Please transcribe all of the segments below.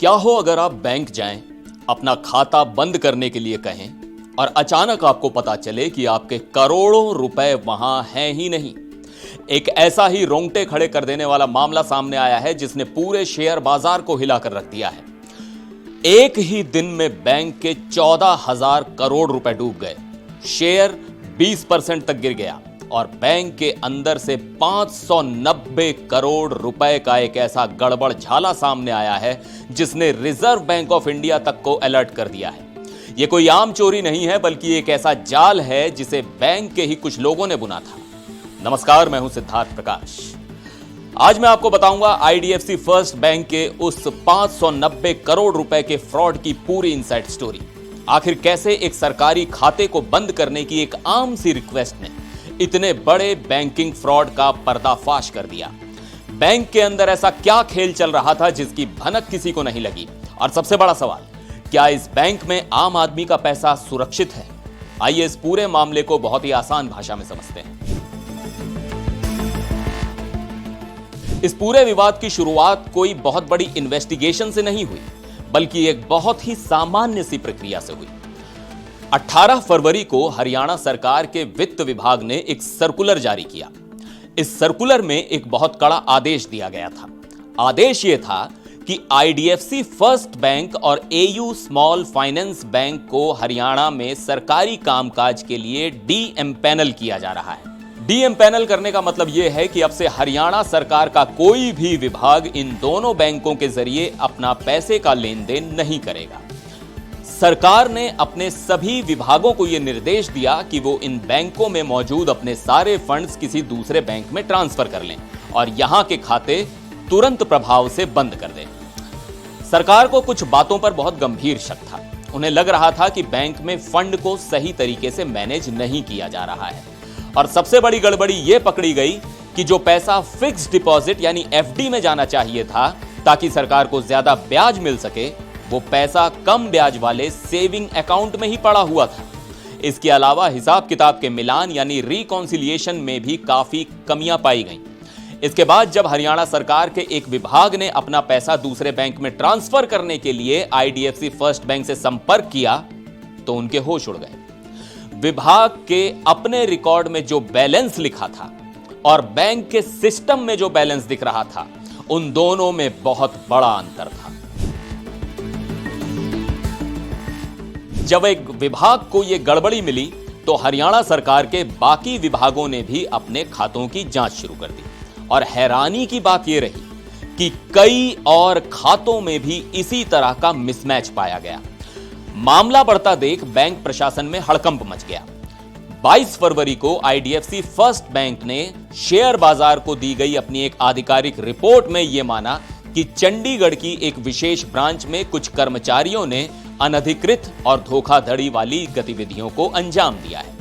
क्या हो अगर आप बैंक जाएं, अपना खाता बंद करने के लिए कहें और अचानक आपको पता चले कि आपके करोड़ों रुपए वहां हैं ही नहीं। एक ऐसा ही रोंगटे खड़े कर देने वाला मामला सामने आया है जिसने पूरे शेयर बाजार को हिलाकर रख दिया है। एक ही दिन में बैंक के 14,000 करोड़ रुपए डूब गए, शेयर 20% तक गिर गया और बैंक के अंदर से 590 करोड़ रुपए का एक ऐसा गड़बड़ झाला सामने आया है जिसने रिजर्व बैंक ऑफ इंडिया तक को अलर्ट कर दिया है। यह कोई आम चोरी नहीं है बल्कि एक ऐसा जाल है जिसे बैंक के ही कुछ लोगों ने बुना था। नमस्कार, मैं हूं सिद्धार्थ प्रकाश। आज मैं आपको बताऊंगा आईडीएफसी फर्स्ट बैंक के उस 590 करोड़ रुपए के फ्रॉड की पूरी इनसाइड स्टोरी। आखिर कैसे एक सरकारी खाते को बंद करने की एक आम सी रिक्वेस्ट ने इतने बड़े बैंकिंग फ्रॉड का पर्दाफाश कर दिया। बैंक के अंदर ऐसा क्या खेल चल रहा था जिसकी भनक किसी को नहीं लगी, और सबसे बड़ा सवाल, क्या इस बैंक में आम आदमी का पैसा सुरक्षित है? आइए इस पूरे मामले को बहुत ही आसान भाषा में समझते हैं। इस पूरे विवाद की शुरुआत कोई बहुत बड़ी इन्वेस्टिगेशन से नहीं हुई, बल्कि एक बहुत ही सामान्य सी प्रक्रिया से हुई। 18 फरवरी को हरियाणा सरकार के वित्त विभाग ने एक सर्कुलर जारी किया। इस सर्कुलर में एक बहुत कड़ा आदेश दिया गया था। आदेश यह था कि आईडीएफसी फर्स्ट बैंक और एयू स्मॉल फाइनेंस बैंक को हरियाणा में सरकारी कामकाज के लिए डी-एम्पैनल किया जा रहा है। डी-एम्पैनल करने का मतलब यह है कि अब से हरियाणा सरकार का कोई भी विभाग इन दोनों बैंकों के जरिए अपना पैसे का लेन देन नहीं करेगा। सरकार ने अपने सभी विभागों को यह निर्देश दिया कि वो इन बैंकों में मौजूद अपने सारे फंड्स किसी दूसरे बैंक में ट्रांसफर कर लें और यहां के खाते तुरंत प्रभाव से बंद कर दें। सरकार को कुछ बातों पर बहुत गंभीर शक था। उन्हें लग रहा था कि बैंक में फंड को सही तरीके से मैनेज नहीं किया जा रहा है, और सबसे बड़ी गड़बड़ी यह पकड़ी गई कि जो पैसा फिक्स्ड डिपॉजिट यानी एफडी में जाना चाहिए था ताकि सरकार को ज्यादा ब्याज मिल सके, वो पैसा कम ब्याज वाले सेविंग अकाउंट में ही पड़ा हुआ था। इसके अलावा हिसाब किताब के मिलान यानी रिकॉन्सिलिएशन में भी काफी कमियां पाई गईं। इसके बाद जब हरियाणा सरकार के एक विभाग ने अपना पैसा दूसरे बैंक में ट्रांसफर करने के लिए आईडीएफसी फर्स्ट बैंक से संपर्क किया तो उनके होश उड़ गए। विभाग के अपने रिकॉर्ड में जो बैलेंस लिखा था और बैंक के सिस्टम में जो बैलेंस दिख रहा था, उन दोनों में बहुत बड़ा अंतर था। जब एक विभाग को यह गड़बड़ी मिली तो हरियाणा सरकार के बाकी विभागों ने भी अपने खातों की जांच शुरू कर दी, और हैरानी की बात यह रही कि कई और खातों में भी इसी तरह का मिसमैच पाया गया। मामला बढ़ता देख बैंक प्रशासन में हड़कंप मच गया। 22 फरवरी को आईडीएफसी फर्स्ट बैंक ने शेयर बाजार को दी गई अपनी एक आधिकारिक रिपोर्ट में यह माना कि चंडीगढ़ की एक विशेष ब्रांच में कुछ कर्मचारियों ने अनधिकृत और धोखाधड़ी वाली गतिविधियों को अंजाम दिया है।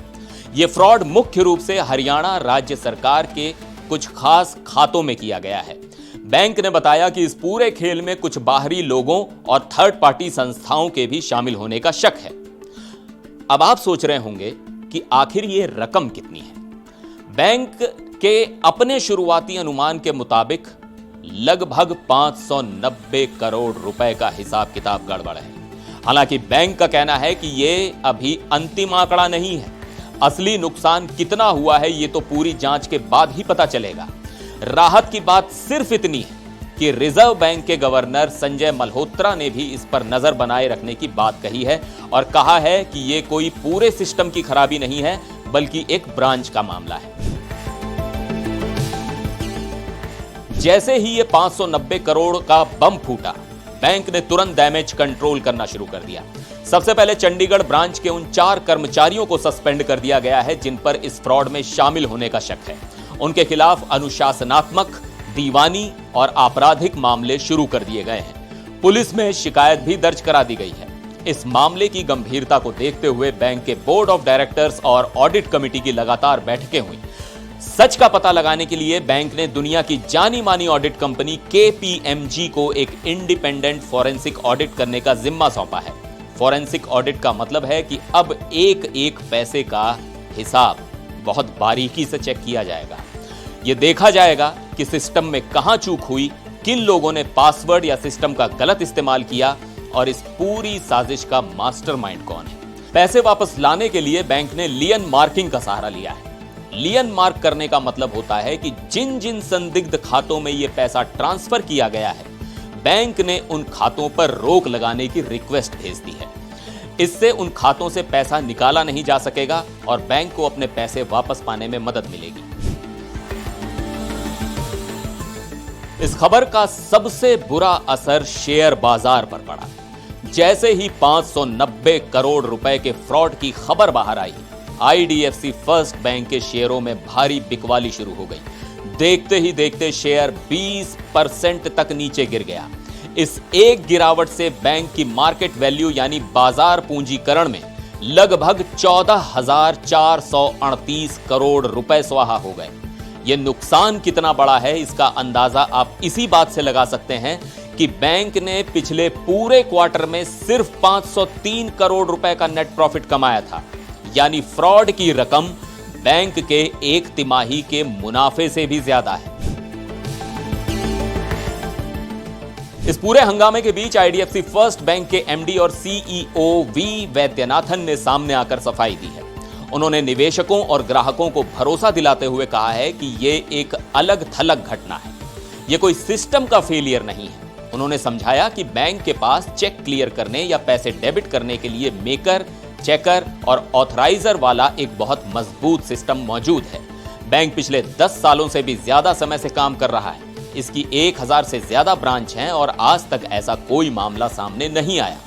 यह फ्रॉड मुख्य रूप से हरियाणा राज्य सरकार के कुछ खास खातों में किया गया है। बैंक ने बताया कि इस पूरे खेल में कुछ बाहरी लोगों और थर्ड पार्टी संस्थाओं के भी शामिल होने का शक है। अब आप सोच रहे होंगे कि आखिर ये रकम कितनी है। बैंक के अपने शुरुआती अनुमान के मुताबिक लगभग 590 करोड़ रुपए का हिसाब किताब गड़बड़ है। हालांकि बैंक का कहना है कि यह अभी अंतिम आंकड़ा नहीं है। असली नुकसान कितना हुआ है यह तो पूरी जांच के बाद ही पता चलेगा। राहत की बात सिर्फ इतनी है कि रिजर्व बैंक के गवर्नर संजय मल्होत्रा ने भी इस पर नजर बनाए रखने की बात कही है और कहा है कि यह कोई पूरे सिस्टम की खराबी नहीं है बल्कि एक ब्रांच का मामला है। जैसे ही यह 590 करोड़ का बम फूटा, बैंक ने तुरंत डैमेज कंट्रोल करना शुरू कर दिया। सबसे पहले चंडीगढ़ ब्रांच के उन 4 कर्मचारियों को सस्पेंड कर दिया गया है जिन पर इस फ्रॉड में शामिल होने का शक है। उनके खिलाफ अनुशासनात्मक, दीवानी और आपराधिक मामले शुरू कर दिए गए हैं। पुलिस में शिकायत भी दर्ज करा दी गई है। इस मामले की गंभीरता को देखते हुए बैंक के बोर्ड ऑफ डायरेक्टर्स और ऑडिट कमेटी की लगातार बैठकें हुई। सच का पता लगाने के लिए बैंक ने दुनिया की जानी मानी ऑडिट कंपनी केपीएमजी को एक इंडिपेंडेंट फॉरेंसिक ऑडिट करने का जिम्मा सौंपा है। फॉरेंसिक ऑडिट का मतलब है कि अब एक एक पैसे का हिसाब बहुत बारीकी से चेक किया जाएगा। यह देखा जाएगा कि सिस्टम में कहां चूक हुई किन लोगों ने पासवर्ड या सिस्टम का गलत इस्तेमाल किया और इस पूरी साजिश का मास्टरमाइंड कौन है। पैसे वापस लाने के लिए बैंक ने लियन मार्किंग का सहारा लिया है। लियन मार्क करने का मतलब होता है कि जिन जिन संदिग्ध खातों में यह पैसा ट्रांसफर किया गया है, बैंक ने उन खातों पर रोक लगाने की रिक्वेस्ट भेज दी है। इससे उन खातों से पैसा निकाला नहीं जा सकेगा और बैंक को अपने पैसे वापस पाने में मदद मिलेगी। इस खबर का सबसे बुरा असर शेयर बाजार पर पड़ा। जैसे ही 590 करोड़ रुपए के फ्रॉड की खबर बाहर आई, आईडीएफसी फर्स्ट बैंक के शेयरों में भारी बिकवाली शुरू हो गई। देखते ही देखते शेयर 20% तक नीचे गिर गया। इस एक गिरावट से बैंक की मार्केट वैल्यू यानी बाजार पूंजीकरण में लगभग 14,438 करोड़ रुपए स्वाहा हो गए। यह नुकसान कितना बड़ा है, इसका अंदाजा आप इसी बात से लगा सकते हैं कि बैंक ने पिछले पूरे क्वार्टर में सिर्फ 503 करोड़ रुपए का नेट प्रॉफिट कमाया था। यानी फ्रॉड की रकम बैंक के एक तिमाही के मुनाफे से भी ज्यादा है। इस पूरे हंगामे के बीच आईडीएफसी फर्स्ट बैंक के एमडी और सीईओ वी वैद्यनाथन ने सामने आकर सफाई दी है। उन्होंने निवेशकों और ग्राहकों को भरोसा दिलाते हुए कहा है कि यह एक अलग थलग घटना है, यह कोई सिस्टम का फेलियर नहीं है। उन्होंने समझाया कि बैंक के पास चेक क्लियर करने या पैसे डेबिट करने के लिए मेकर, चेकर और ऑथराइजर वाला एक बहुत मजबूत सिस्टम मौजूद है। बैंक पिछले 10 सालों से भी ज्यादा समय से काम कर रहा है। इसकी 1000 से ज्यादा ब्रांच हैं और आज तक ऐसा कोई मामला सामने नहीं आया।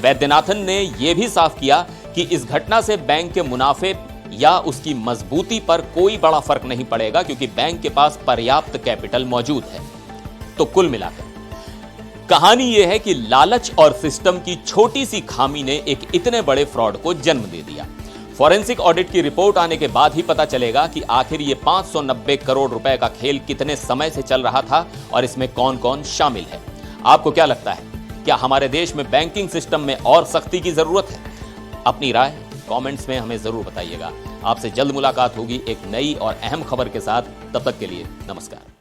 वैद्यनाथन ने यह भी साफ किया कि इस घटना से बैंक के मुनाफे या उसकी मजबूती पर कोई बड़ा फर्क नहीं पड़ेगा, क्योंकि बैंक के पास पर्याप्त कैपिटल मौजूद है। तो कुल मिलाकर कहानी यह है कि लालच और सिस्टम की छोटी सी खामी ने एक इतने बड़े फ्रॉड को जन्म दे दिया। फॉरेंसिक ऑडिट की रिपोर्ट आने के बाद ही पता चलेगा कि आखिर ये 590 करोड़ रुपए का खेल कितने समय से चल रहा था और इसमें कौन कौन शामिल है। आपको क्या लगता है, क्या हमारे देश में बैंकिंग सिस्टम में और सख्ती की जरूरत है? अपनी राय कमेंट्स में हमें जरूर बताइएगा। आपसे जल्द मुलाकात होगी एक नई और अहम खबर के साथ। तब तक के लिए नमस्कार।